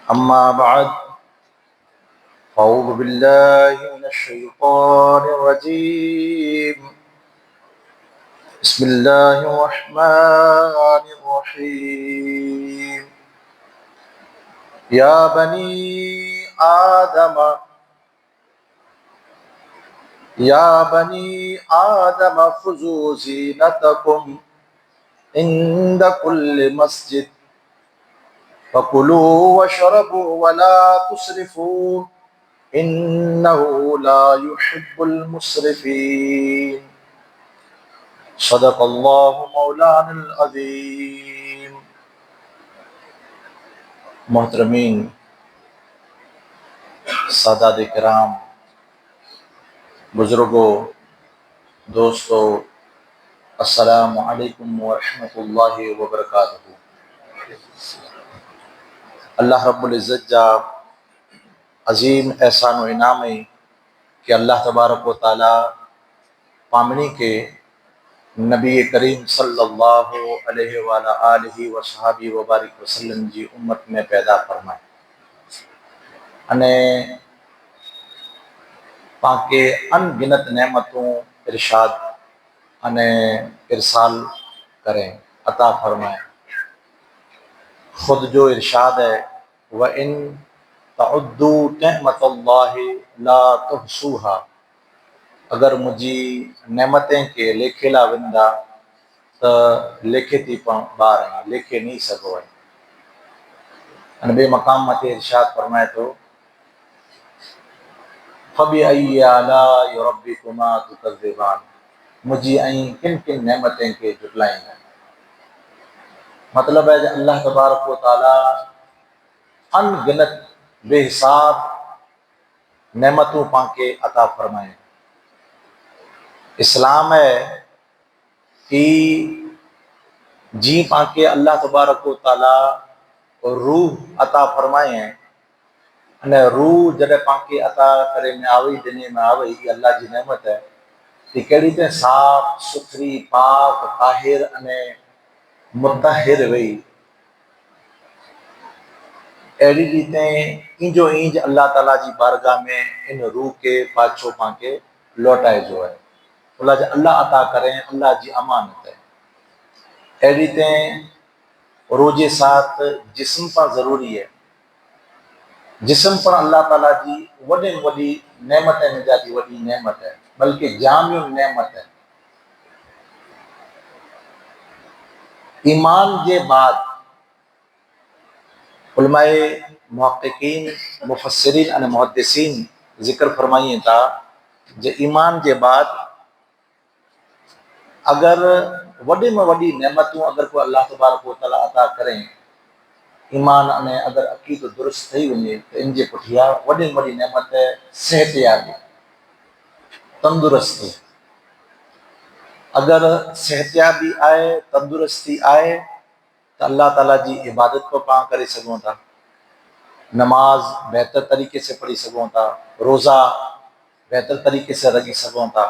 अम्मा बाद अऊज़ु बिल्लाहि मिनश शैतानिर रजीम बिस्मिल्लाहिर रहमानिर रहीम या बनी आदम या बनी आदम खुज़ू ज़ीनतकुम इंद कुल्लि मस्जिद फकुलू वशरबू वला तुस्रिफू इन्नहु ला युहिब्बुल मुस्रिफीन। सदक़ल्लाहु मौलाना अज़ीम। मोहतरमीन, सादात किराम, बुजुर्गों, दोस्तों, अस्सलामु अलैकुम व रहमतुल्लाहि व बरकातहू। अल्लाह रब्बुल इज़्ज़त जा अज़ीम एहसान व इनाम है कि अल्लाह तबारक व तआला पामनी के नबी करीम सल्लल्लाहु अलैहि व आलिहि व सहाबी व बारिक वसल्लम जी उम्मत में पैदा फरमाए अने पाके अनगिनत नेमतों इरशाद अने इरसाल करें, अता फरमाए। खुद जो इरशाद है, व इन तउद्दू नेमतल्लाहि ला तुहसूहा, अगर मुझी नेमतें के लेखे ला विंदा तो लेखे थी बार हैं, लेखे नहीं सको है। अने बे मकाम मते इरशाद फरमाए तो फबिअय्यि आलाइ रब्बिकुमा तुकज़्ज़िबान, मुझी ऐं किन किन नेमतें के जुटलाएंगे। मतलब है कि अल्लाह तबारक व तआला अनगिनत बेहिसाब नेमतों पाके अता फरमाए। इस्लाम है कि जी पाके अल्लाह तबारक व तआला रूह अता फरमाए हैं अने रूह जॾहिं पाके अता करे में आवई, दिने में आवई, अल्लाह जी नेमत है कि कहिड़ी त साफ़ सुथरी पाक ताहिर अने मुतहिर वई। अहिड़ी रीते इंजो इंज अल्लाह ताला जी बारगाह में इन रूह के पाछो पाके लौटाए जो है। अल्लाह अता करें, अल्लाह जी अमानत है। अहिड़ी रीते रोजे साथ जिस्म पर ज़रूरी है। जिस्म पर अल्लाह ताला जी वॾे में वॾी नेमत है, निजाती वॾी नेमत है, बल्कि जामियो नेमत है। ईमान के बाद उलमाए मुहक्किकीन मुफस्सिरीन अने मुहद्दिसीन जिक्र फरमाइए था जे ईमान के बाद अगर वॾे में वॾी नेमतूं अगर कोई अल्लाह तबारक व तआला अता करें, ईमान अने अगर अक़ीदो दुरुस्त थी वञे तो इन जे पुठियां वॾे में वॾी नेमत सेहतयाबी, तंदुरुस्ती। अगर सेहतयाबी आए, तंदुरुस्ती आए तो अल्लाह ताला जी इबादत को पां करे सघूं था, नमाज बेहतर तरीके से पढ़ी सघूं था, रोज़ा बेहतर तरीके से रखी सघूं था,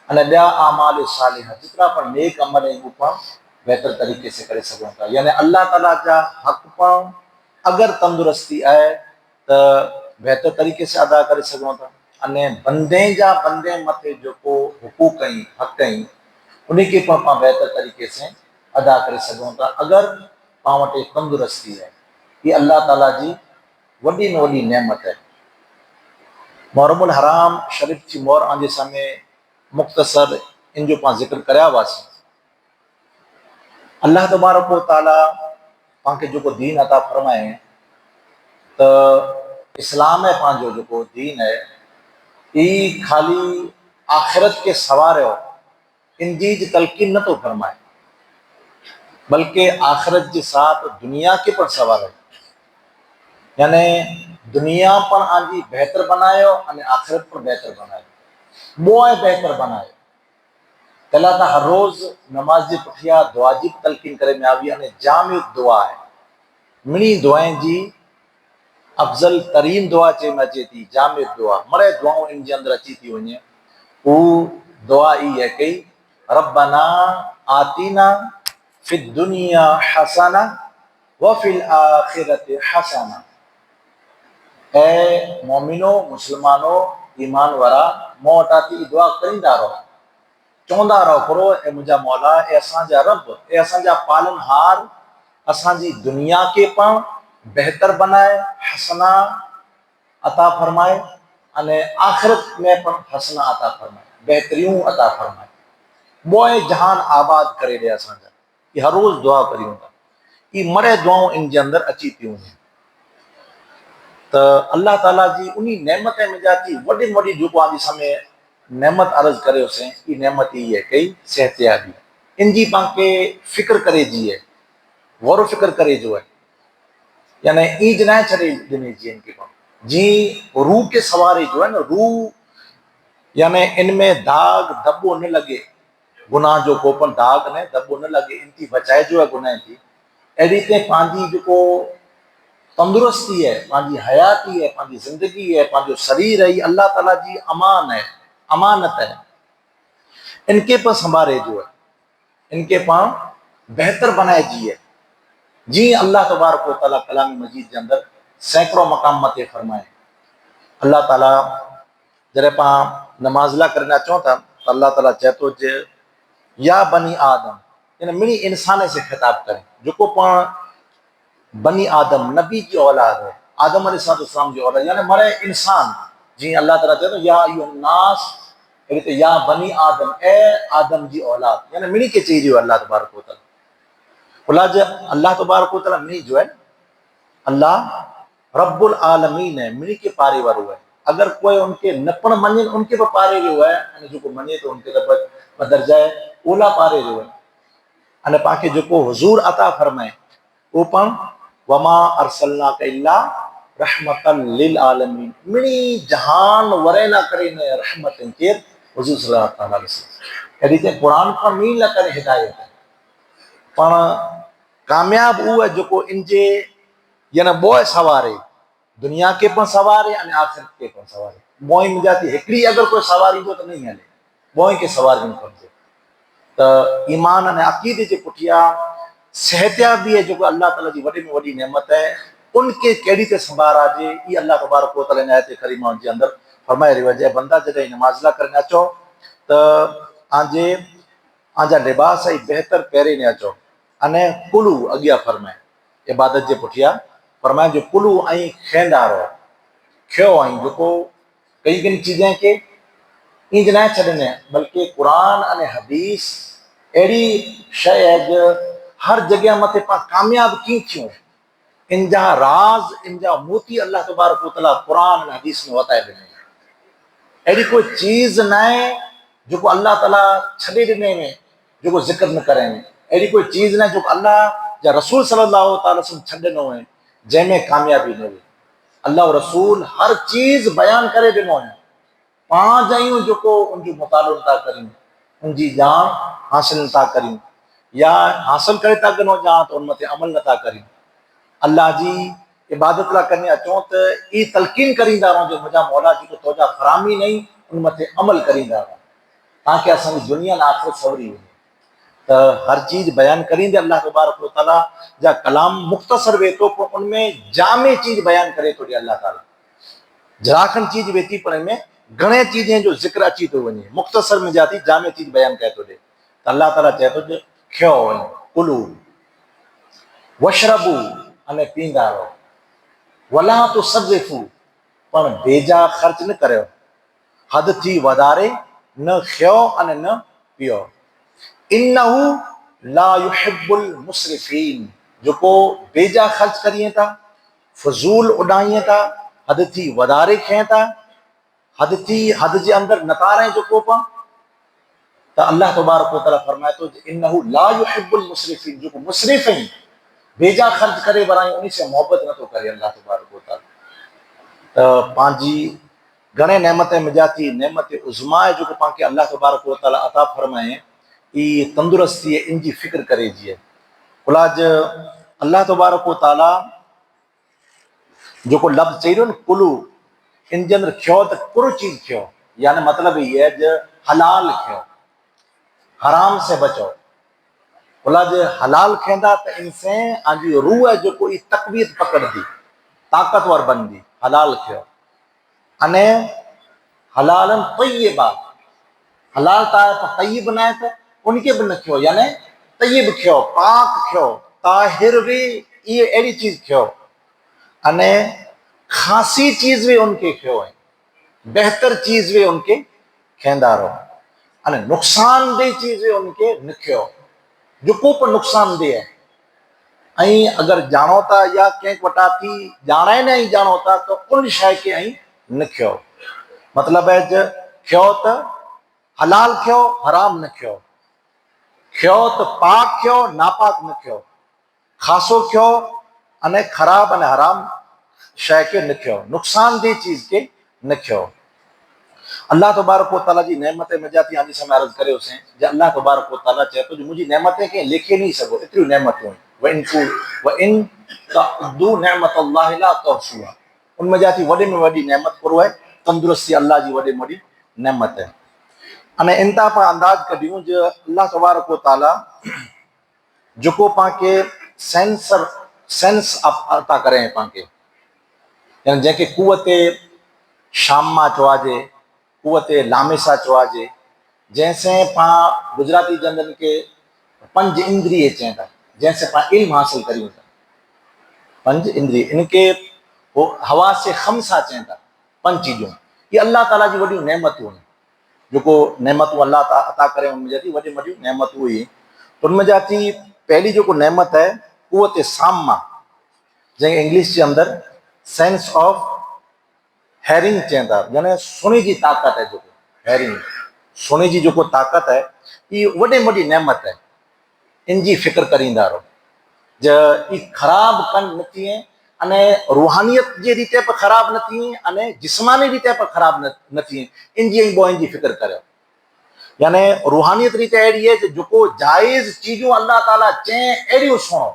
अने ॿिया आमाल सालिहा जितना पर नेक अमल हैं वो बेहतर तरीके से करे सघूं था। यानी अल्लाह ताला जा हक पाऊं अगर तंदुरुस्ती आए तो बेहतर तरीके से अदा करे सघूं था। अने बंदे जा बंदे मथे जेको हुकूक आहिनि, हक़ आहिनि, उन के पां बेहतर तरीके से अदा करे सघूं था अगर पां वटि तंदुरुस्ती है। ये अल्लाह ताला जी वॾी में वॾी नेमत है। मुहर्रमुल हराम शरीफ जी मोहर आंजे सामने मुख्तसर इन जो पां जिक्र कराया हुआसीं। अल्लाह तबारक व तआला पांखे जेको दीन अता फरमाए तो इस्लाम है पांजो जेको दीन है ई खाली आखिरत के सवारियो इंजीज तलकीन न तो फरमाए, बल्कि आखिरत के साथ दुनिया के पर सवार है। यानी दुनिया पर आजी बेहतर बनायो अने आखिरत पर बेहतर बनायो, बोए बेहतर बनायो। कला तो हर रोज नमाज के पुठिया दुआ जी तलकीन करे में आवी अने जामिउ दुआ है। मिनी दुआएं जी अफजल तरीन दुआ चे में अचे थी जामिउ दुआ, मरे दुआऊं इन जे अंदर अची थी वने। वो दुआ ई है कि रब्बना आतीना फिद दुनिया हसना व फिल आखिरति हसना। ए मोमिनो मुसलमानो ईमान वारा मूं वटां थी दुआ करींदा रहो, चवंदा रहो करो ए मुंहिंजा मौला, ए असांजा रब, ए असांजा पालनहार असांजी दुनिया के पण बेहतर बनाए, हसना अता फरमाए, अने आखिरत में पण हसना अता फरमाए, बेहतरियूं अता फरमाए, बोए जहान आबाद करे दे असांजा। ये हर रोज दुआ करियूं था, ये मरे दुआऊं इन जे अंदर अची पियूं। तो अल्लाह ताला जी उन्हीं नेमत में जाती वडी वडी जो आदि समय नेमत अर्ज करे उसे ई नेमत ही है कई सेहतयाबी इनजी पाके फिक्र करे जी है, गौर फिक्र करे जो है, यानी ईज ना छड़े दिने जी इनके पास जी रूह के सवारे जो है ना, रूह यानी इनमें दाग दबो न लगे, गुनाह जो कोपन दाग ने दबो न लगे, इनकी बचाए जो है गुनाह की अड़ी ते पांजी जो तंदुरुस्ती है, पांजी हयाती है, पांजी जिंदगी है, पांजो शरीर है, ये अल्लाह ताला जी अमान है, अमानत है, इनके पर संभारे जो है, इनके पास बेहतर बनाए जी है। जी अल्लाह तबारक व तआला कलाम मजीद के अंदर सैकड़ों मकाम मते फरमाए। अल्लाह ताला जरे पा नमाज़ला करना चो था तो अल्लाह ताला चए तो जे या बनी आदम, यानी मिनी इंसान से खिताब करें जो को पा बनी आदम नबी की औलाद है, आदम अलैहिस्सलाम की औलाद, यानी मरे इंसान जी अल्लाह ताला चए तो या अय्युहन नास, तो या बनी आदम, ए आदम जी औलाद, यानी मिनी के चीज अल्लाह तबारक व तआला उलाज अल्लाह तबारक व तआला मिनी जो है अल्लाह रब्बुल आलमीन है, मिनी के पारे वारो है। अगर कोई उनके नपण मने उनके पर पारे रहो है, अने जो मने तो उनके पर दर्जाए ओला पारे रहो है, अने पाके जो हुजूर अता फरमाए वो पण वमा अरसलना इल्ला रहमतन लिल आलमीन, मिनी जहान वरे ना करे ने रहमत के हुजूर सल्लल्लाहु अलैहि वसल्लम एडी ते कुरान पर मीन ला करे हिदायत है। पण कामयाब वो है जो इनजे यानी बोए सवारे दुनिया के पण सवारे अने आखिरत के पण सवारे, बोई में जाती एकड़ी अगर कोई सवारी तो नहीं हले, बोई के सवार नहीं करजे। तो ईमान अने अकीदे जे पुठिया सेहतयाबी है जो अल्लाह ताला जी वडी में वडी नेमत है, उनके केड़ी ते संभारा जे ये अल्लाह तबारक व तआला ने आयत करीमा के अंदर फरमाए रही है, बंदा जदे नमाज़ला करने अचो तो आजे आजा लिबास ही बेहतर पहरे ने अचो, अने कुलू अगिया फरमाए इबादत जे पुठिया फरमाए जो कुलू आई खेंदा रहो, खो आई जो कई कई चीजें के इंज ना छड़ने, बल्कि कुरान अने हदीस एड़ी शय है जो हर जगह मते पा कामयाब की थियूं, इनजा राज इनजा मोती अल्लाह तबारक व तआला कुरान अने हदीस में बताए दिने। एड़ी कोई चीज ना है जो अल्लाह ताला छड़े दिने में जो जिक्र न करें, एड़ी कोई चीज ना जो अल्लाह या रसूल सल्लल्लाहु अलैहि वसल्लम छड़नो है जैमें कामयाबी न हुई। अल्लाह रसूल हर चीज बयान करे दिनो है, पांच आयूं जो उनजो मुतालो था करियूं, उनजी जान हासिल था करियूं, या हासिल करे था गनो जा तो उन मते अमल नथा करियूं। अल्लाह जी इबादत ला करने अचो तो ई तलकीन करींदा रहो जो मुझा मौला जो तोजा फरामी नहीं उन मते अमल करींदा रहो ताकि असांजी दुनिया ना आखिरत सवरी हो। तो हर चीज बयान करींदे अल्लाह तबारक व तआला जा कलाम मुख्तसर वे तो उनमें जामे चीज बयान करे तो अल्लाह ताला जराखन चीज वेती पर में घणे चीजें जो जिक्र अची तो वने, मुख्तसर में जाती जामे चीज बयान कहे तो दे। तो अल्लाह ताला चए तो जो खयो कुलू वशरबू अने पींदा रहो, वला तो सरिफू पण बेजा खर्च न करियो, हद थी वधारे न खयो अने न पियो, इन्नहु ला युहिब्बुल मुसरिफीन, जो बेजा खर्च करिए था, फजूल उड़ाइए था, हद थी वधारे खें था, हद जे अंदर नतारे जो कोपा। तो अल्लाह तबारक व तआला फरमाए तो इन्नहु ला युहिब्बुल मुसरिफीन, जो मुसरिफ हैं बेजा खर्च करे बराई उन्हीं से मोहब्बत न तो करे अल्लाह तबारक व तआला। तो पांजी घणे नेमतें मिजाती नेमत उज़मा है जो पाके अल्लाह तबारक व तआला अता फरमाए ई तंदुरुस्ती है, इनकी फिक्र करे जी है। उलाज अल्लाह तबारक व तआला जो लफ्ज चाहिए न कुलू इन जे अंदर खयो तो कुर चीज खयो, यानी मतलब ये है जो हलाल खयो, हराम से बचो। बोला जे हलाल खेंदा तो इनसे आजी रूह जो कोई तकवीत पकड़दी, ताकतवर बनदी, हलाल खियो। अने हलालन तय्यबा, हलाल ताए तो तय्यब बनाए तो उनके भी न खियो, यानी तय्यब खियो, पाक खियो, ताहिर भी, ये एड़ी चीज खियो। अने खासी चीज भी उनके खियो है, बेहतर चीज भी उनके खेंदा रहो। अने नुकसानदेह चीज भी उनके न खियो, जो को पर नुकसानदेह है। ऐं अगर जानो था या कंहिं वटा थी जाने नहीं जानो था तो उन शय के ऐं न खियो। मतलब है जो खियो तो हलाल खियो, हराम न खियो। खियो तो पाक खियो, नापाक न खियो। खासो खियो अने खराब अने हराम शय के न खियो, नुकसानदेह चीज के न खियो। अल्लाह तबारक व तआला जी नेमतें में जाती आजी समय अर्ज करे उसे जे अल्लाह तबारक व तआला चए तो मुझी नेमतें के लिखे नहीं सको, इतनी नेमतूं व इन तअद्दू नेमतल्लाहि ला तुहसूहा। उनमें जाती वॾे में वॾी नेमत पुरो है तंदुरुस्ती, अल्लाह जी वॾे में वॾी नेमत है। अने इंता पा अंदाज कढियूं जो अल्लाह तबारक व तआला जो पाके सेंस अता करें पाके, यानी जैके कुवते शामा चवाजे, कुवते लामेसा चवाजे, जैसे पा गुजराती जंदन के पंज इंद्रिय चें था, जैसे पा इल्म हासिल करियूं था। पंज इंद्रिय इनके वो हवा से खमसा चें था, पंज चीजों, ये अल्लाह ताला जी वॾियूं नेमतूं आहिनि। जेको नेमतूं अल्लाह अता करे उनमें जाती वॾी वॾियूं नेमतूं हुई। तो उनमें जाती पहली जो नेमत है कुवत सामा, जंहिं इंग्लिश के अंदर सेंस ऑफ हेरिंग चें था, यानी सुणी जी ताकत है। जो हेरिंग सुणी जी जो ताकत है ये वॾे में वॾी नेमत है। इनकी फिक्र करींदा रहो ज ई खराब कन न थिए, अने रूहानियत जी रीते पर खराब न थिए, अने जिस्मानी रीते पर खराब न थिए, इनजी इनजी फिक्र करो। यानी रूहानियत रीते अड़ी है जो जायज़ चीजों अल्लाह ताला चें अड़ियों सुनो,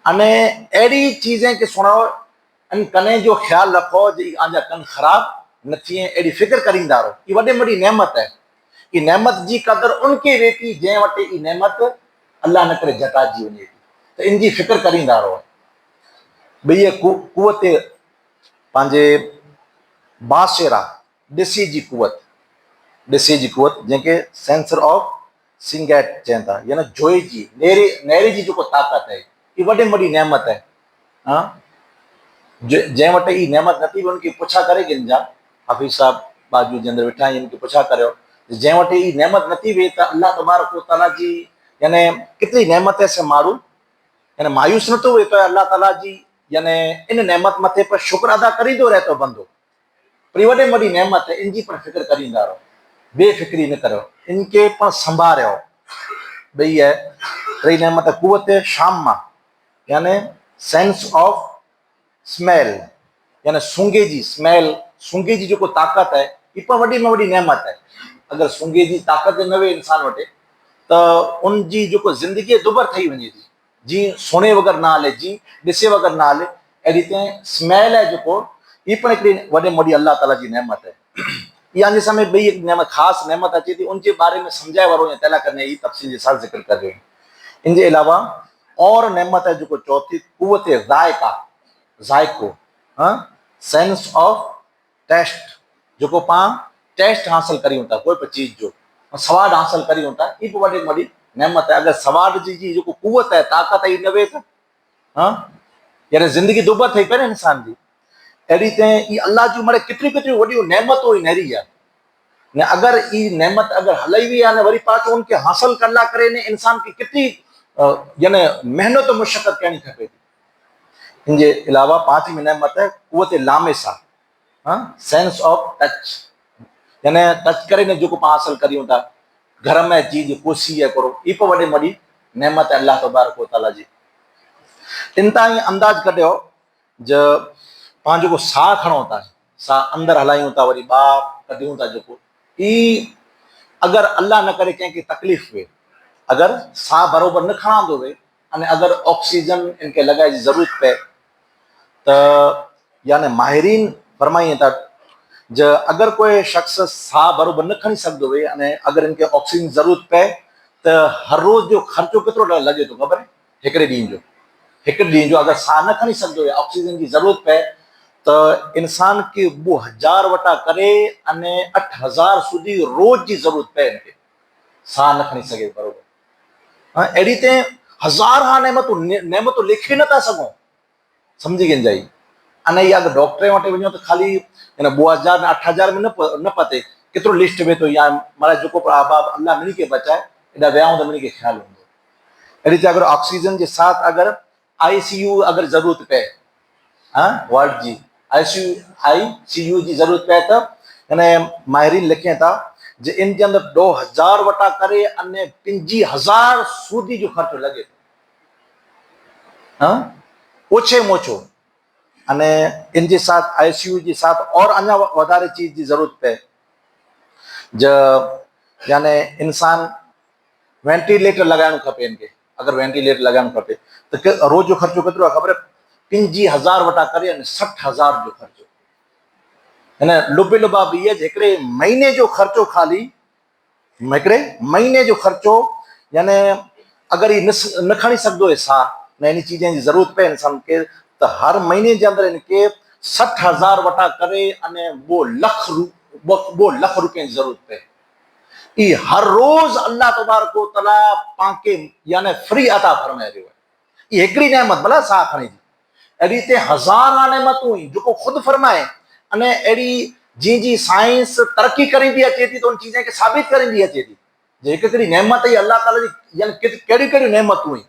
अने अड़ी चीजें के सुनो, इन कने जो ख्याल रखो जी आजा कन खराब न थिए, अड़ी फिक्र करींदा रहो। ये वॾे में वॾी नेमत है। ये नेमत जी कदर उनके वेती जंहिं वटि ई नेमत अल्लाह न करे जताजी वञे, तो इनकी फिक्र करींदा रहो। भई कुवत पंहिंजे बासिरा ॾिसी जी कुवत, ॾिसी जी कुवत जंहिंखे सेंसर ऑफ सिंगेट चवनि था, यानी जोई जी नेरे जी जो ताकत है, ये वॾे में वॾी नेमत है। हाँ, जंहिं वटि ई नेमत नथी उनकी पुछा करे गिन जा, हाफिज़ साहब बाजू जे अंदर वेठा आहिनि, इनके पुछा करियो जंहिं वटि ई नेमत नथी वे तो अल्लाह तबारक व तआला जी यानी कितनी नेमत से मारू यानी मायूस न तो वे तो अल्लाह ताला जी यानी इन नेमत मथे पर शुक्र अदा करींदो रहे तो बंदो। पर वॾे में वॾी नेमत है, इनकी पर फिक्र करींदा रहो, बेफिक्री न करो, इनके पर संभालियो। भई है टी नेमत कुवत शामा, यानी सेंस ऑफ स्मेल, यानी सूंघे जी स्मेल, सूंघे जी जो ताकत है ये पर वॾी में वॾी नेमत है। अगर सूंघे जी ताकत न वे इंसान वटे तो उनजी जो जिंदगी दुबर थी वञे थी, जी सुणे वगैरह ना हले, जी ॾिसे वगैरह ना हले, अहिड़ी तीअं स्मेल है जो ये पण हिकिड़ी वॾे में वॾी अल्लाह ताला जी नेमत है। ये आने समय ॿई हिकु नेमत ख़ासि नेमत अचे थी, उनके बारे में समझाए वारो या तैला करने ही तफसील के साथ जिक्र कर रहे हैं। इनके अलावा और नेमत है जो चौथी कुवत ज़ायका, जायको, हाँ, सेंस ऑफ टेस्ट, जो पा टेस्ट हासिल करियूं था कोई भी चीज जो सवाद हासिल करियूं था, ये वॾे में वॾी नेमत है। अगर सवाद जी जो कुवत है ताकत है न वे तो हाँ यानी जिंदगी दुबर थी पे न इंसान जी। अड़ी ते अल्लाह जी मरे कितनी कितनी वॾियूं नेमतूं नहरी है ने, अगर ई नेमत अगर हलाई हुई है वरी पाछ उनके हासिल करला करे ने इंसान की कितनी यानी मेहनत और मुशक्कत करनी खपे। इनके अलावा पांचवी नेमत है कुवत लामेसा, हाँ, सेंस ऑफ टच, यानी टच करे ने जो हासिल करियूं था घर में चीज कुर्सी है करो, ये पर वॾे में वॾी नेमत है अल्लाह तबारक व तआला जी। इन ताईं अंदाज कढियो ज पां जो साह खणो था, साह अंदर हलायूं था वरी ॿाहिरि कढियूं था, जो ई अगर अल्लाह न करे कंहिंखे तकलीफ़ वे, अगर साह बराबरि न खणंदो वे अने अगर ऑक्सीजन इनके लगाए जी ज़रूरत पए तो यानी माहिरीन फरमाइए था ज अगर कोई शख्स साह बराबरि न खणी सघंदो वे अने अगर इनके ऑक्सीजन ज़रूरत पए त हर रोज़ जो ख़र्चो केतिरो लॻे थो ख़बर आहे? हिकिड़े ॾींहं जो अगरि साह न खणी सघंदो या ऑक्सीजन जी ज़रूरत पए त इंसान खे 2000 वटा करे अने 8000 સુધી रोज़ जी ज़रूरत पए हिनखे, साह न खणी सघे बरोबर। हाँ, अहिड़ी ते हज़ार हा नेमतूं लिखी नथा सघूं, सम्झी गिंजाई। अने इहा अगरि डॉक्टर वटि वञो त ख़ाली हिन 2000 ने 8000 में न पते केतिरो लिस्ट में थो या माना जेको अहबाब अल्लाह मिनी खे बचाए एॾा विया हूंदा मिनी खे ख़्यालु हूंदो। अहिड़ी ते अगरि ऑक्सीजन जे साथ अगरि ICU अगरि ज़रूरत पए, हाँ वार्ड जी ICU जी ज़रूरत पए त हिन माहिरीन लिखे था जे इन जे अंदरि 2000 वटा करे अने 5000 सूदी जो ख़र्चो लॻे थो, हाँ ओछे मोछो। अने इन जे साथ ICU जे साथ और अञा वधारे चीज़ जी ज़रूरत पए याने इंसान वेंटिलेटर लॻाइणो खपे हिनखे, अगरि वेंटिलेटर लॻाइणो खपे त रोज़ जो ख़र्चो केतिरो आहे ख़बर आहे? 5000 वटा करे अने 60000 जो ख़र्चो। हिन लुबे लुबा बि इहे हिकिड़े महीने जो ख़र्चो, ख़ाली हिकिड़े महीने जो ख़र्चो, याने अगरि ही न खणी सघंदो आहे साह न इन चीज़नि जी ज़रूरत पए इंसान खे त हर महीने जे अंदरि हिनखे 60000 वटा करे अने 2 लख रुपए जी ज़रूरत पए। ई हर रोज़ अल्लाह तबारक व तआला पांखे याने फ्री अता फरमाए रहियो आहे। ई हिकिड़ी नेमत भला साह खणी जी, अहिड़ी ते हज़ार नेमतूं जेको ख़ुदि फरमाए। अने अहिड़ी जी साइंस तरक़ी करींदी अचे थी त उन चीज़ खे साबित करींदी अचे थी जे हिकिड़ी नेमत ई अल्लाह ताला जी यानी कहिड़ियूं कहिड़ियूं नेमतूं आहिनि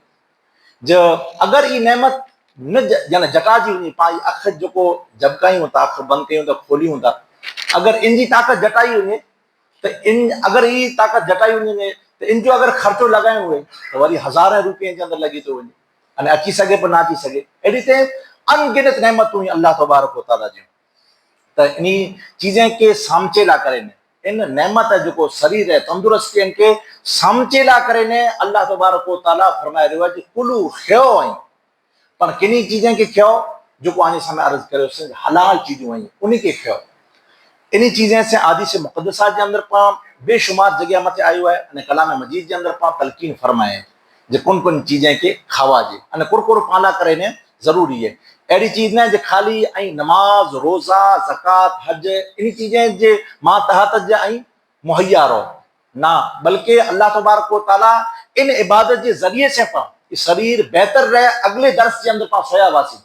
जो अगरि ई नेमत न यानी जटाजी वञे पाई अखि जेको झपकायूं था, अखि बंदि कयूं था खोलियूं था, अगरि इन जी ताक़त जटाई वञे त अगरि ही ताक़त जटाई वञे त इन जो अगरि ख़र्चो लॻाइणो हुजे त वरी हज़ार रुपये जे अंदरि लॻी थो वञे अने अची सघे पर न अची सघे। अहिड़ी ते अनगिनत नेमतूं अल्लाह तबारक व तआला जूं त इन चीज़ें के सामचेला करे इन नेमत जेको शरीर है तंदुरुस्ती इनके सामचेला करे ने अल्लाह तबारक व तआला फरमाए रहियो आहे कि कुलू खयो आई, पर किन्हीं चीज़ें के खयो जो आने समय अर्ज करियो हलाल चीजूं आई उन्हीं के खयो। इन्हीं चीज़ें से आदि से मुक़द्दसा के अंदर पा बेशुमार जगह मत आयो है अने कलाम मजीद के अंदर पा तलकीन फरमाए जे कुन कुन चीज़ें के खावा जे अने कुरकुर पाला करे ने जरूरी है। अड़ी चीज न जे खाली आई नमाज रोज़ा ज़कात हज इन चीज़ें जे मातहत जे आई मुहैया रहो ना, बल्कि अल्लाह तबारक व तआला इन इबादत के जरिए से पा शरीर बेहतर रहे। अगले दर्स के अंदर पा सोया वासी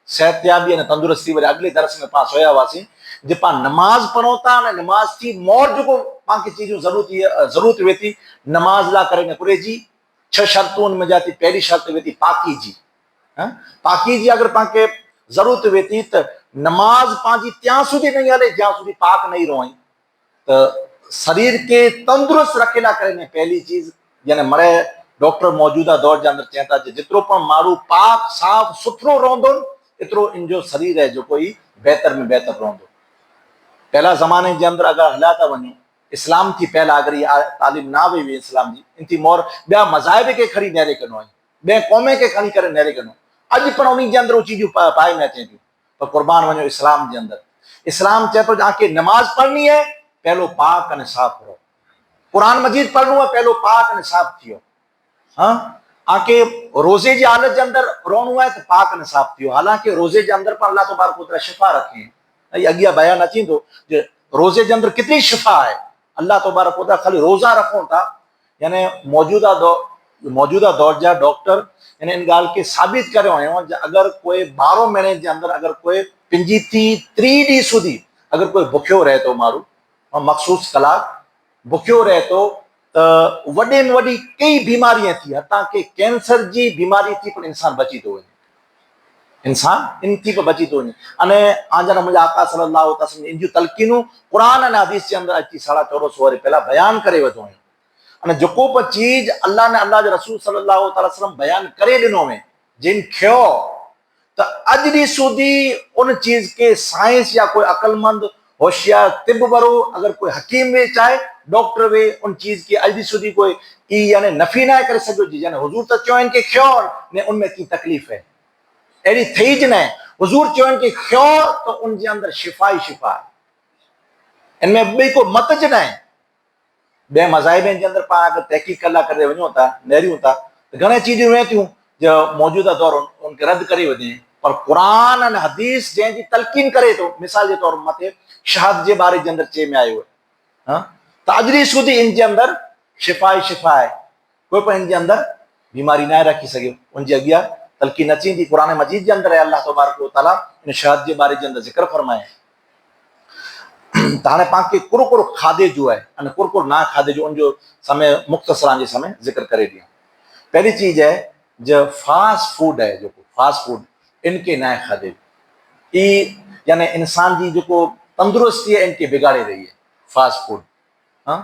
सेहतयाबी अने तंदुरुस्ती वाले अगले दर्स में पा सोया वासी जे पा नमाज पढ़ो था ने नमाज थी मोर जो पाके चीजों जरूरत वेती नमाज ला करे ने पूरे जी 6 शर्तों में जाती। पहली शर्त वेती पाकी जी, पाकी जी अगर पाके जरूरत वेती त नमाज पाजी त्या सुधी नहीं हले ज्यां सुधी पाक नहीं रोई त शरीर के तंदुरुस्त रखेला करे ने पहली चीज यानी मरे डॉक्टर मौजूदा दौर के अंदर चेता जितरो पण मारू पाक साफ सुथरो रोंदो इतरो इनजो शरीर है जो कोई बेहतर में बेहतर रोंदो। पहला जमाने के अंदर अगर हला था वञो इस्लाम थी पहला अगर ये तालीम ना वे इस्लाम जी इनती मोर बया मज़ाहिब के खड़ी नेरे कनो है बे कौमे के खड़ी करे नेरे कनो अज पण उन्हीं के अंदर वो चीजूं पाए में अचे थी पर कुर्बान वञो इस्लाम के अंदर। इस्लाम चए तो जाके नमाज पढ़नी है पहलो पाक अने साफ रहो, कुरान मजीद पढ़नो है पहलो पाक अने साफ थियो। हाँ आके रोजे की हालत के अंदर रोनो है तो पाक अने साफ थियो। हालांकि रोजे के अंदर पर अल्लाह तबारक व तआला शिफा रखे अगिया बयान अची तो रोजे के अंदर कितनी शिफा है। अल्लाह तबारक व तआला खाली रोजा रखो था यानी मौजूदा दौर जा डॉक्टर यानी इन गाल के साबित करो अगर कोई 12 महीने के अंदर अगर कोई पिंजी थी 3 डी सुधी अगर कोई भुखियो रहे तो मारू और मखसूस कलाक भुखियो रहे तो वडे में वडी कई बीमारियां थी हता के कैंसर जी बीमारी थी पर इंसान बची तो इंसान इन थी पर बची तो अने आजन मुझे आका सल्लल्लाहु अलैहि वसल्लम इन जो तलकीनू कुरान अने हदीस के अंदर अची 1450 वरी पहला बयान करे वधो अने जोको पर चीज अल्लाह ने अल्लाह के रसूल सल्लल्लाहु अलैहि वसल्लम बयान करे दिनो में जिन खयो तो अज दी सुधी उन चीज के साइंस या कोई अकलमंद होशियार तिब बरो अगर कोई हकीम वे चाहे डॉक्टर वे उन चीज की अज दी सुधी कोई ई यानी नफी ना करे सको जी यानी हुजूर तो चो इनके खयो ने उनमें की तकलीफ है एड़ी थई ज न हुजूर चो इनके खयो तो उन जे अंदर शिफा ही शिफा है इनमें बे को मत ज न ॿिए मज़ाहिबनि जे अंदरि पाण अगरि तहक़ीक़ कला करे वञूं था नेरियूं था त घणे चीजूं इहे थियूं जो मौजूदा तौर उनखे रद्द करे वञे, पर क़ुरान ऐं हदीस जंहिंजी तलक़ीन करे थो, मिसाल जे तौर मथे शहादत जे बारे जे अंदरि चए में आयो आहे ताजरी सूदी इन जे अंदरि शिफ़ा ई शिफ़ा आहे, कोई पण इन जे अंदरि बीमारी न रखी सघे, उनजे अॻियां तलक़ीन अची थी क़ुरान मजीद जे अंदरि अल्लाह तबारक व तआला इन शहादत जे बारे जे अंदरि ज़िक्र फरमाए। त हाणे पाण खे कुरकुर खाधे जो आहे अने कुरकुर ना खाधे जो उनजो समय मुख़्तसरान जे समय ज़िक्र करे ॾियां। पहली चीज है जो फास्ट फूड है, जो फास्ट फूड इनके ना खाधे ई यानी इंसान जी जो तंदुरुस्ती है इनके बिगाड़े रही है फास्ट फूड। हाँ,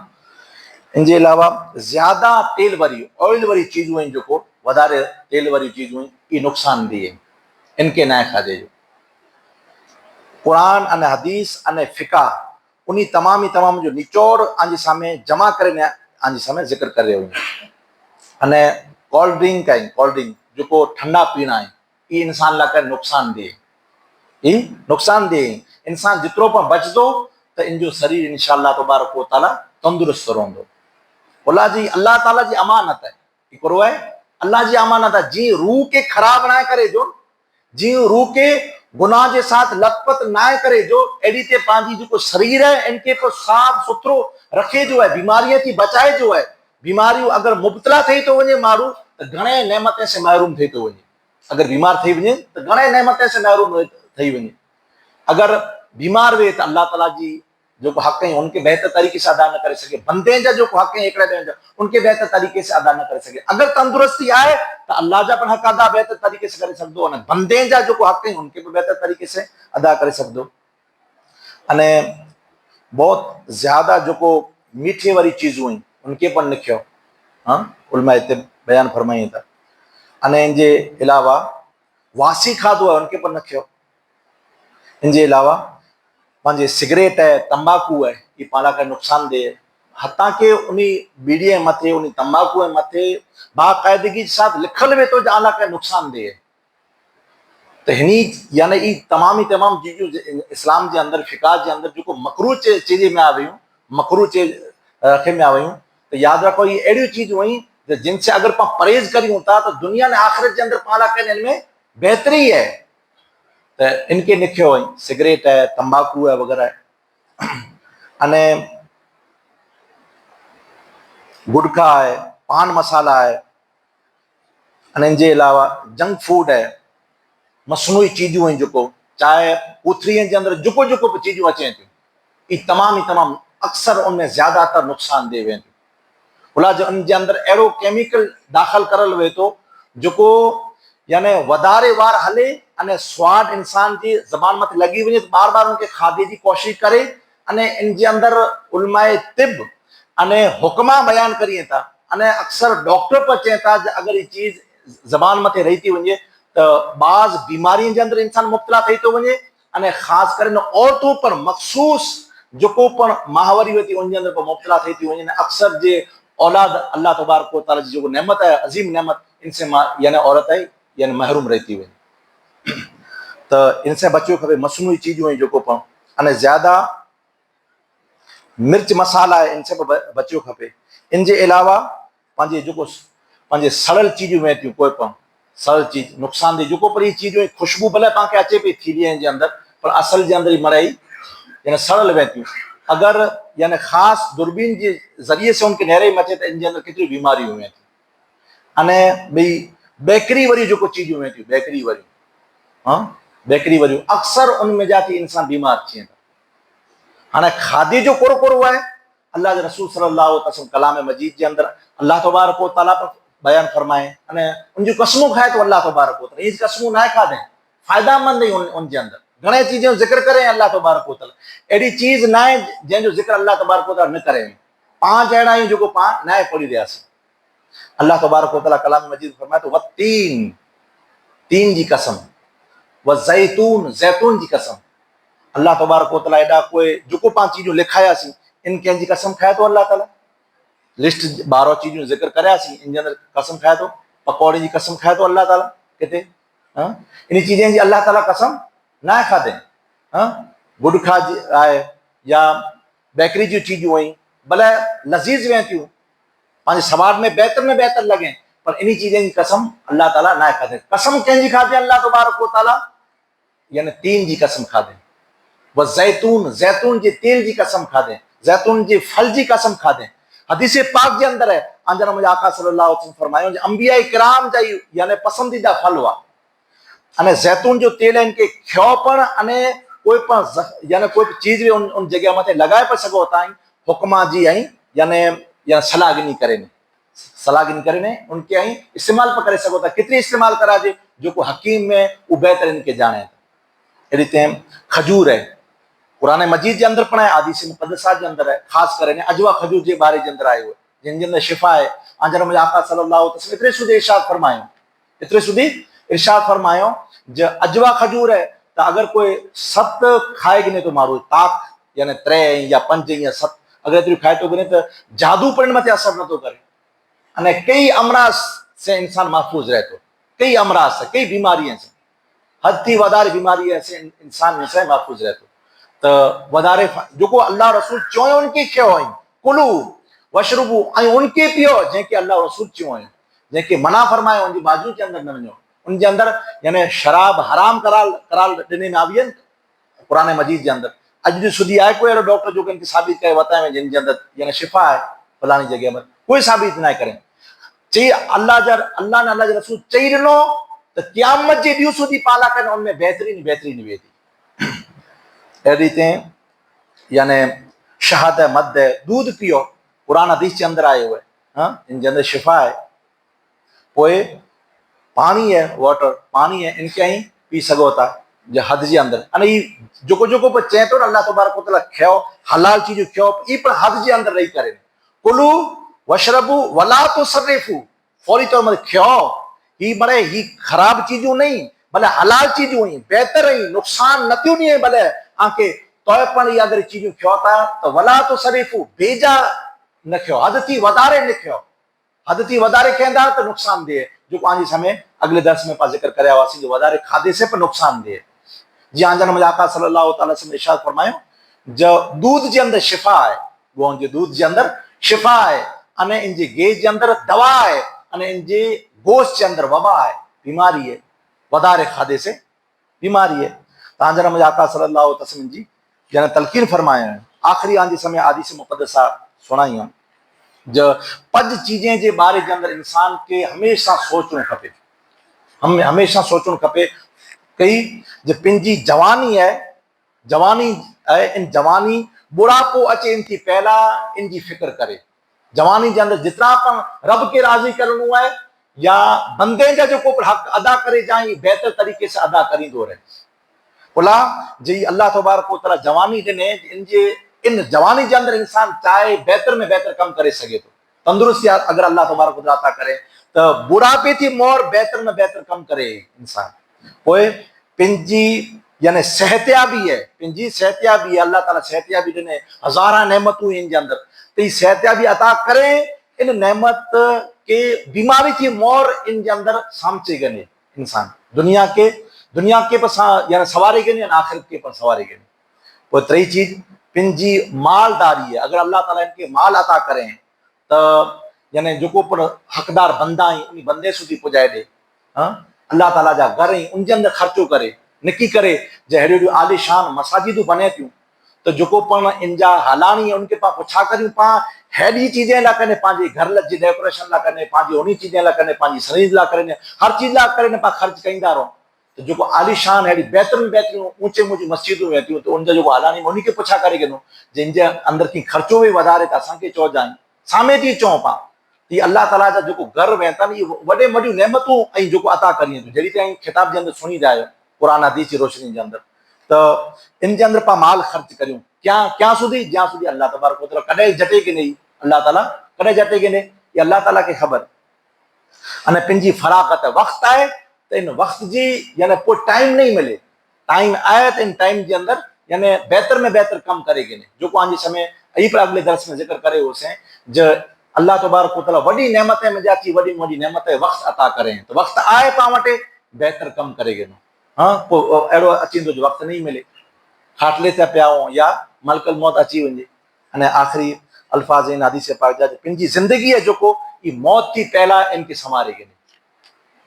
इनके अलावा ज्यादा तेल वारी ऑयल वारी चीजूं आहिनि, जो वधारे तेल वारी चीजूं आहिनि, ये नुक़सानदेह है, इनके ना खाधे जो। कुरान अने हदीस अने फिका उन्हीं तमाम जो निचोड़ आंजे सामने जमा करे आंजे सामने जिक्र करे रहियो अने कोल्ड ड्रिंक आहिनि, कोल्ड ड्रिंक जो ठंडा पीना आहिनि, ये इंसान लाइ नुक़सानदेह, ये नुक़सानदेह। इंसान जितरो पण बचंदो त इनजो शरीर इंशाअल्लाह तबारक व तआला तंदुरुस्त रहंदो। अल्लाह ताला जी अमानत है, हिकिड़ो आहे अल्लाह जी अमानत है, जी रूह के ख़राब ना करे जो, जी रूह के गुनाह के साथ लथपथ ना करे जो, एडी ते पांजी जो शरीर है इनके को साफ सुथरो रखे जो है, बीमारियों थी बचाए जो है। बीमारियों अगर मुब्तला थी तो वने माण्हू त घणे नेमतें से महरूम थी तो वने, अगर बीमार थी वने तो घणे नेमतें से महरूम थी वने। अगर बीमार वे तो अल्लाह ताला जी जो हक़ है उनके बेहतर तरीके से अदा न करे सके, बंदे जा जो हक़ है एकड़े ॿिए जा उनके बेहतर तरीके से अदा न करे सके। अगर तंदुरुस्ती आए तो अल्लाह जा पण हक़ अदा बेहतर तरीके से करे सकदो, अने बंदे जा जो हक़ है उनके भी बेहतर तरीके से अदा करे सकदो। अने बहुत ज्यादा जो मीठे वारी चीजूं आहिनि उनके पण लिखियो, हाँ उलमा हिते बयान फरमाई था। अने इनजे अलावा वासी खाधो है उनके पण लिखियो। इनजे अलावा पंहिंजे सिगरेट है, तंबाकू है, ये पाण लाइ नुक़सानदेह है। हता के उन्हीं बीड़ी मथे उन्हीं तंबाकू मथे बाकायदगी के साथ लिखल वे तो आला का नुक़सानदेह है। तो हिनी यानी ई तमाम चीजूं इस्लाम के अंदर फिका के अंदर जो मकरू चीज़े में आ वयूं, मकरू रखे में आ वयूं, तो याद रखो ये अड़ियों चीजूं हुई जिनसे अगर पाण परहेज करूं था तो दुनिया ने आखिरत के अंदर पाण लाइ इनमें बेहतरी है। तो इनके लिखियो है सिगरेट है, तंबाकू है वगैरह, अने गुटखा है, पान मसाला है, अने इनके अलावा जंक फूड है, मसनूई चीजूं हैं जो चाहे पूथरी के अंदर जो चीजूं अचे थी, ये तमाम अक्सर उनमें ज्यादातर नुक़सानदेह वे भला जो उनके अंदर अड़ो केमिकल दाखिल करल वे तो जो यानी वधारे वार हले अने स्वाद इंसान की जबान मत लगी वने, बार बार उनके खाधे की कोशिश करे, अने इनके अंदर उलमाए तिब अने हुक्मा बयान करिए था, अने अक्सर डॉक्टर पर चए था अगर ये चीज जबान मथे रही थी वने तो बाज़ बीमारियों के अंदर इंसान मुब्तला थी तो वने, अने खास कर औरतों पर मखसूस जो पण माहवारी वे थी उनके अंदर पर मुब्तला थी थी वने। अक्सर जे औलाद अल्लाह तबारक व तआला जी जो नेमत है, अजीम नेमत, इनसे यानी औरत है यानी महरूम रहती हुई, तो इनसे बचो खबे। मसनूई चीजों हैं जो पण अने ज्यादा मिर्च मसाला है इनसे बचो खपे। इनके अलावा पंहिंजे जो पंहिंजे सड़ल चीजूं में थियूं, कोई पण सड़ल चीज नुक़सानदेह जो पर ये चीजूं खुशबू भले तव्हांखे अचे पई थीलिए जे अंदर, पर असल जे अंदर ही मराई यानी सड़ल वे थियूं। अगर यानी खास दूरबीन के जरिए से उनके नहरे मचे तो इनके अंदर कितनी बीमारी हुई थी। अने भई बेकरी वारी जो चीजूं में थियूं, बेकरी वारी, हाँ बेकरी वारी अक्सर उनमें जाती इंसान बीमार थिए था। हाँ खाधे जो कुरकुर हुआ है अल्लाह के रसूल सल्लल्लाहु अलैहि वसल्लम कलाम मजीद के अंदर अल्लाह तबारक व तआला पर बयान फरमाए, अने उनकी कसमों खाए तो अल्लाह तबारक व तआला ये कसमों ना खादे फायदामंद है उनके अंदर घणे चीजें जिक्र करें अल्लाह तबारक व तआला, एडी चीज ना है जंहिंजो जिक्र अल्लाह तबारक व तआला न करे। पांच अहिड़ा आहियूं जो पाण ना पढ़ी रहियासीं। अल्लाह तबारक व तआला कलाम मजीद फरमाए तो वत्तीन, तीन जी कसम, व ज़ैतून, ज़ैतून की कसम, अल्लाह तबारक व तआला एडा कोई जो पांच चीजों लिखायासीं इन कंहिंजी कसम खाए तो अल्लाह ताला लिस्ट 12 चीजों जिक्र करायासीं इन अंदर कसम खाए तो, पकौड़े की कसम खाए तो अल्लाह ताला किते, हाँ इन चीजें जी अल्लाह ताला कसम ना खादे। हाँ गुटखा आए या बेकरी जी चीजूं आई भले लज़ीज़ वें थियूं, पंहिंजे सवाद में बेहतर लॻे, पर इन चीज़नि जी कसम अल्लाह ताला न खाधे। कसम कंहिंजी खाधे अल्लाह तबारक व तआला? यानी तीन जी कसम खाधे। व ज़ैतून जे तेल जी कसम खाधे, ज़ैतून जे फल जी कसम खाधे। हदीस पाक जे अंदर है अंजर मुंहिंजा आका सल्लल्लाहु अलैहि वसल्लम फरमायो अंबिया किराम जा यानी पसंदीदा फल हुआ अने ज़ैतून जो तेल है इनके ख्यो पण अने कोई पण यानी कोई भी चीज भी उन जगह मथे लगाए पे सको ताई हुक्मा जी आई यानी या सलाहगिनी करे ने उनके आई इस्तेमाल पर करे सको था। कितनी इस्तेमाल करा जे जो को हकीम में वो बेहतर इनके जाने। अहिड़ी तरह खजूर है, कुरान मजीद के अंदर पढ़े, हदीस मुक़द्दसा के अंदर है, खास करे ने अजवा खजूर के बारे के अंदर आयो है जिन जे अंदर शिफा है। अंजर मुझे आका सल्लल्लाहु अलैहि वसल्लम इतरे सुधी इरशाद फरमायो जो अजवा खजूर है तो अगर कोई 7 खाए गिने तो मारो ताक यानी 3 या 5 या 7 अगर एतरी खाए तो गिने तो जादू पण मथे असर न तो करे अने कई अमराज से इंसान महफूज रहते, कई अमराज से, कई बीमारियों से, हद थी वधारे बीमारी से इंसान से महफूज रहते। तो वधारे जो को अल्लाह रसूल चयो उनके क्यों है कुलू वशरबू उनके पियो जैके अल्लाह रसूल चयो है, जैके मना फरमायो उनकी बाजू के अंदर न वञो, उनके अंदर यानी शराब हराम कराल ॾिने में आई है कुरान मजीद के अंदर। अज सुधी आए कोई अहिड़ो डॉक्टर जो इनके साबित करे बताए जिनके अंदर यानी शिफा है फलानी जगह में, कोई साबित ना करे। चई अल्लाह ने अल्लाह जे रसूल चई ॾिनो तो क़यामत जे ॾींहुं सुधी पाला कनि उनमें बेहतरीन वेहे थी। अहिड़ी तरह यानी शहद है, मद है, दूध पियो, कुरान हदीस के अंदर आयो है, हाँ इनके अंदर शिफा है। पोए पानी है, वाटर पानी है, इनके ही पी सको था जो हद जे अंदर अने जो पर चए तो अल्लाह तबारक व तआला खयो हलाल चीज खयो ई पर हद जे अंदर रही करे कुलू वशरबू वला तुसरिफू फौरी तौर पर खयो ही बड़े ही खराब चीजों नहीं भले हलाल चीजों ही बेहतर ही नुकसान न थियूं नहीं भले आके तोय पण अगर चीजों खयो था तो वला तुसरिफू बेजा न खयो हद थी वधारे न खयो, हद थी वधारे खेंदा तो नुकसान दे जो पांच समय अगले दर्स में पा जिक्र करया वासी जो वधारे खादे से पर नुकसान दे। जी आंजन मुझे आका सल्लल्लाहु अलैहि वसल्लम इरशाद फरमायो जो दूध के अंदर शिफा है, वो जे दूध के अंदर शिफा है अने इन जे गेज के अंदर दवा है अने इन जे गोश्त के अंदर वबा है, बीमारी है, वधारे खादे से बीमारी है। तांजन मुझे आका सल्लल्लाहु अलैहि वसल्लम जी यानी तलकीन फरमाया है आखिरी आंजे समय हदीस मुक़द्दसा सुनाई है जो 5 चीजें जे बारे के अंदर इंसान के हमेशा सोचणो खपे, हमेशा सोचणो खपे कई जो पिंजी जवानी है इन जवानी बुढ़ापो अचे इनकी पहला इनकी फिक्र करे। जवानी के अंदर जितना पण रब के राजी करणो है या बंदे जा जो को हक अदा करे जाए बेहतर तरीके से अदा करींदो रहे। बोला जी अल्लाह तबारक व तआला जवानी दिने इन जवानी के अंदर इंसान चाहे बेहतर में बेहतर कम करे सके तो तंदुरुस्ती अगर अल्लाह तबारक व तआला करे तो बुढ़ापे थी मोर बेहतर में बेहतर कम करे इंसान। पोए पिंजी यानी सेहतियाबी है, पिंजी सेहतियाबी अल्लाह ताला सेहतियाबी दिने हजारा नेमतूं इन जे अंदर तो सेहतियाबी अता करे इन नेमत के बीमारी थी मोर इन जे अंदर सामचे गने इंसान दुनिया के पर यानी सवारे गने आखिरत के पर सवारे गने। वो त्री चीज पिंजी मालदारी है अगर अल्लाह ताला इनके माल अता करें तो यानी जो पर हकदार बंदा ही उन बंदे सुधी पुजाए दे, हाँ अल्लाह ताला जा घर ही उनके अंदर खर्चो करे निकी करे जो अहिड़ियूं आलिशान मसाजिदूं बने थियूं तो जो पण इन जा हलानी उनके पा पुछा करियूं पा हेड़ी चीजें ला कने पांजे घर जी डेकोरेशन ला कने पांजी उन्हीं चीजें ला कने पांजी शरीर ला कने हर चीज ला करे पा खर्च कईंदा रहो तो जो आलिशान हेड़ी बेहतरीन ऊंचे ऊंची मस्जिदूं वेठियूं तो उनजा जो हलानी उन्हीं के पुछा करे गिनो जिन जे अंदर की खर्चो भी वधारे त असांखे चो जाए सामे थी चो पा ये अल्लाह ताला जा जो घर वेहता ये वडे वडियूं नेमतूं ऐं जो अता करियूं जहिड़ी तरह खिताब जे अंदर सुनी जाए कुरान हदीस की रोशनी के अंदर तो इन जे अंदर पा माल खर्च करियूं क्या सुधी ज्यां सुधी अल्लाह तबारक व तआला कॾहिं जटे कि नहीं अल्लाह ताला कॾहिं जटे कि नहीं ये अल्लाह ताला के खबर अने पिंजी फरागत वक्त आए तो इन वक्त जी यानी कोई टाइम नहीं मिले टाइम आए तो इन टाइम के अंदर यानी बेहतर में बेहतर कम करे गिने जो को आंजे समय यही पर अगले दर्स में जिक्र करे होसे जो अल्लाह तबारक व तआला वडी नेमतें में जाती वडी वडी नेमतें वक्त अता करें तो वक्त आए पा वटे बेहतर कम करे गिनो। हाँ अहिड़ो अचींदो जो वक्त नहीं मिले खाटले ते पिया या मलकल मौत अची वञे अने आखिरी अल्फाज इन हदीस पाक जा पंहिंजी ज़िंदगी है जो को ई मौत थी पहला इनके समारे के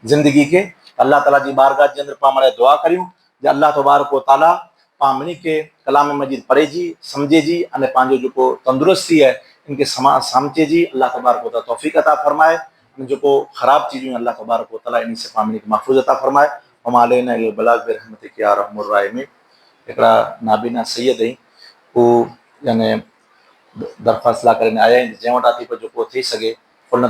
ज़िंदगी के अल्लाह ताला जी बारगाह जे अंदरि पाण दुआ करियूं जे अल्लाह तबारक व ताला पाण के कलाम मजीद पढ़े जी समझे जी अने पंहिंजो जेको तंदुरुस्ती है इनके समझे जी अल्लाह तबारक व ताला तौफीक अता फरमाए जो ख़राब चीज़ों अल्लाह तबारक व ताला इन से पाण के महफूज़ अता फरमाए हमारे न बलाग रहमत के रहमुर्राहिमीन हिकिड़ा नाबीना सैयद आई वो यानी दरख़्वास्त ला करे आया आहिनि जंहिं वटां थी जेको थी सघे उन